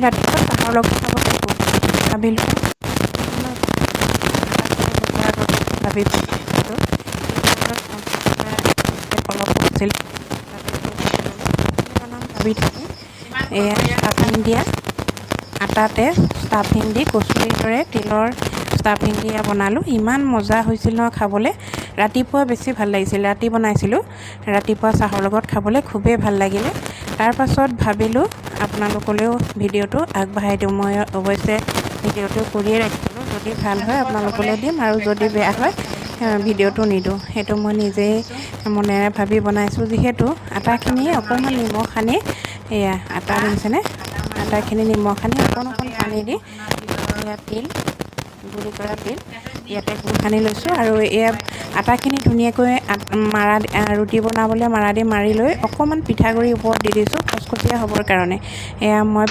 ৰাতিপুৱা চাহৰ লগত খাবলৈ ভাবিলোঁ অলপ আছিল ভাবি থাকি এয়া ষ্টাফিং দিয়া আটাতে ষ্টাফিং দি কচুৰিৰ দৰে তিলৰ ষ্টাফিং দিয়া বনালোঁ। ইমান মজা হৈছিল নহয় খাবলৈ। ৰাতিপুৱা বেছি ভাল লাগিছিল। ৰাতি বনাইছিলোঁ, ৰাতিপুৱা চাহৰ লগত খাবলৈ খুবেই ভাল লাগিলে। তাৰপাছত ভাবিলোঁ আপোনালোকলৈও ভিডিঅ'টো আগবঢ়াই দিওঁ। মই অৱশ্যে ভিডিঅ'টো কৰিয়ে ৰাখিছিলোঁ, যদি ভাল হয় আপোনালোকলৈ দিম আৰু যদি বেয়া হয় ভিডিঅ'টো নিদিওঁ। সেইটো মই নিজেই মনেৰে ভাবি বনাইছোঁ। যিহেতু আটাখিনি অকণমান নিমখ সানি এয়া আটা দেখিছেনে, আটাখিনি নিমখ সানি অকণ পানী দি এয়া তিল গুড়ি কৰা তিল ইয়াতে গুড় সানি লৈছোঁ আৰু এয়া আটাখিনি ধুনীয়াকৈ ৰুটি বনাবলৈ মাৰা দি মাৰি লৈ অকণমান পিঠাগুড়ি ওপৰত দি দিছোঁ খচখচীয়া হ'বৰ কাৰণে। এয়া মই